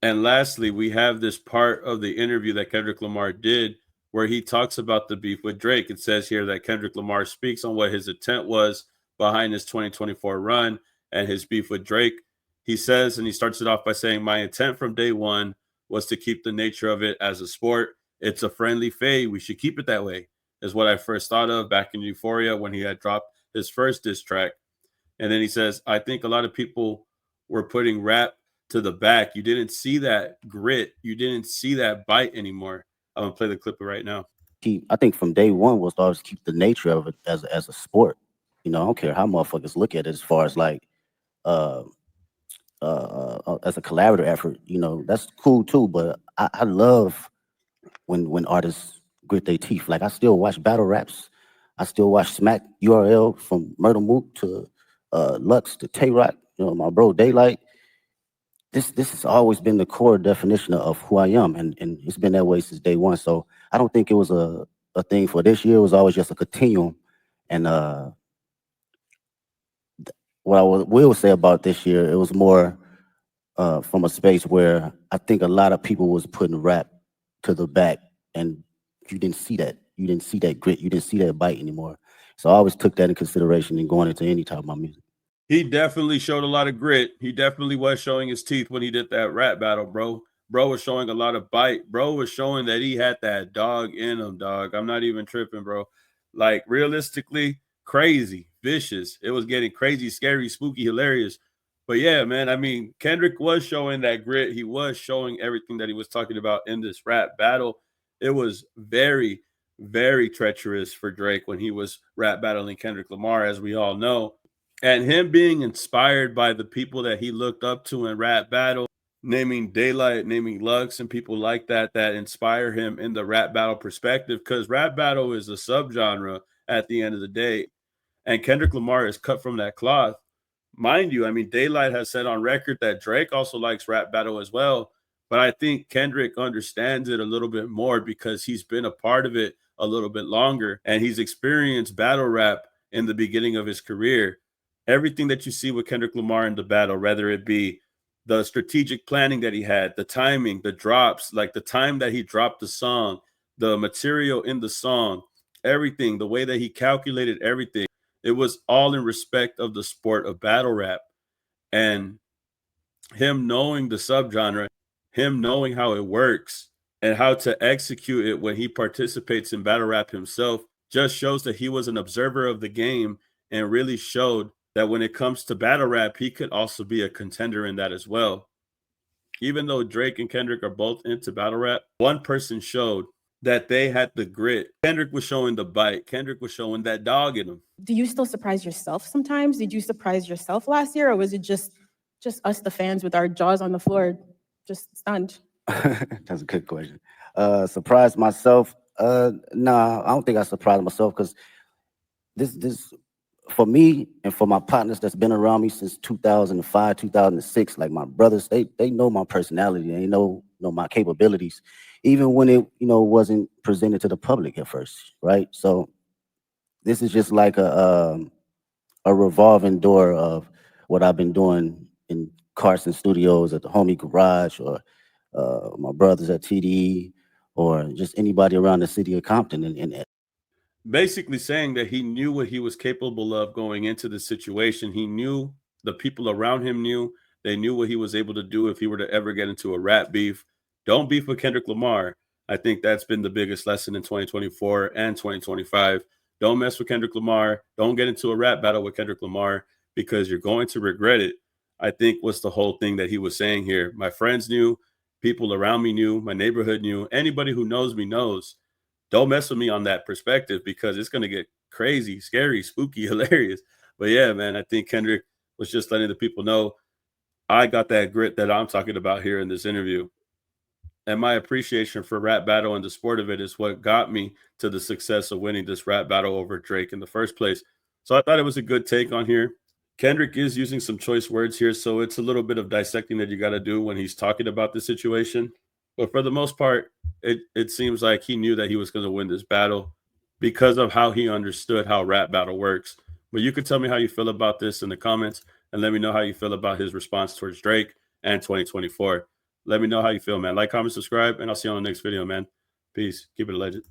And lastly, we have this part of the interview that Kendrick Lamar did where he talks about the beef with Drake. It says here that Kendrick Lamar speaks on what his intent was behind his 2024 run and his beef with Drake. He says, and he starts it off by saying, "My intent from day one was to keep the nature of it as a sport. It's a friendly fade. We should keep it that way," is what I first thought of back in Euphoria when he had dropped his first diss track. And then he says, "I think a lot of people were putting rap to the back. You didn't see that grit. You didn't see that bite anymore." I'm gonna play the clip right now. I think from day one was to always keep the nature of it as a sport. I don't care how motherfuckers look at it as far as like uh as a collaborative effort. That's cool too. But I love when artists grit their teeth. Like I still watch battle raps. I still watch Smack URL from Murder Mook to Lux to Tay Rock. My bro Daylight. This has always been the core definition of who I am, and it's been that way since day one. So I don't think it was a thing for this year. It was always just a continuum. And what will say about this year, it was more from a space where I think a lot of people was putting rap to the back, and you didn't see that. You didn't see that grit. You didn't see that bite anymore. So I always took that in consideration in going into any type of my music. He definitely showed a lot of grit. He definitely was showing his teeth when he did that rap battle, bro. Bro was showing a lot of bite. Bro was showing that he had that dog in him, dog. I'm not even tripping, bro. Like, realistically, crazy, vicious. It was getting crazy, scary, spooky, hilarious. But yeah, man, I mean, Kendrick was showing that grit. He was showing everything that he was talking about in this rap battle. It was very, very treacherous for Drake when he was rap battling Kendrick Lamar, as we all know. And him being inspired by the people that he looked up to in rap battle, naming Daylight, naming Lux, and people like that, that inspire him in the rap battle perspective, because rap battle is a subgenre at the end of the day. And Kendrick Lamar is cut from that cloth. Mind you, I mean, Daylight has said on record that Drake also likes rap battle as well. But I think Kendrick understands it a little bit more because he's been a part of it a little bit longer and he's experienced battle rap in the beginning of his career. Everything that you see with Kendrick Lamar in the battle, whether it be the strategic planning that he had, the timing, the drops, like the time that he dropped the song, the material in the song, everything, the way that he calculated everything, it was all in respect of the sport of battle rap. And him knowing the subgenre, him knowing how it works and how to execute it when he participates in battle rap himself just shows that he was an observer of the game and really showed that when it comes to battle rap, he could also be a contender in that as well. Even though Drake and Kendrick are both into battle rap, one person showed that they had the grit. Kendrick was showing the bite. Kendrick was showing that dog in him. Do you still surprise yourself sometimes? Did you surprise yourself last year, or was it just us, the fans, with our jaws on the floor, just stunned? That's a good question. Surprised myself? Nah, I don't think I surprised myself because this for me and for my partners that's been around me since 2005, 2006, like my brothers, they know my personality, they know my capabilities, even when it wasn't presented to the public at first, right? So this is just like a revolving door of what I've been doing in Carson Studios, at the homie garage, or my brothers at TDE, or just anybody around the city of Compton. And Basically saying that he knew what he was capable of going into the situation. He knew, the people around him knew, they knew what he was able to do if he were to ever get into a rap beef. Don't beef with Kendrick Lamar. I think that's been the biggest lesson in 2024 and 2025. Don't mess with Kendrick Lamar. Don't get into a rap battle with Kendrick Lamar because you're going to regret it. I think was the whole thing that he was saying here. My friends knew, people around me knew, my neighborhood knew, anybody who knows me knows. Don't mess with me on that perspective because it's going to get crazy, scary, spooky, hilarious. But yeah, man, I think Kendrick was just letting the people know I got that grit that I'm talking about here in this interview. And my appreciation for rap battle and the sport of it is what got me to the success of winning this rap battle over Drake in the first place. So I thought it was a good take on here. Kendrick is using some choice words here, so it's a little bit of dissecting that you got to do when he's talking about the situation. But for the most part, it seems like he knew that he was going to win this battle because of how he understood how rap battle works. But you could tell me how you feel about this in the comments and let me know how you feel about his response towards Drake and 2024. Let me know how you feel, man. Like, comment, subscribe, and I'll see you on the next video, man. Peace. Keep it a legend.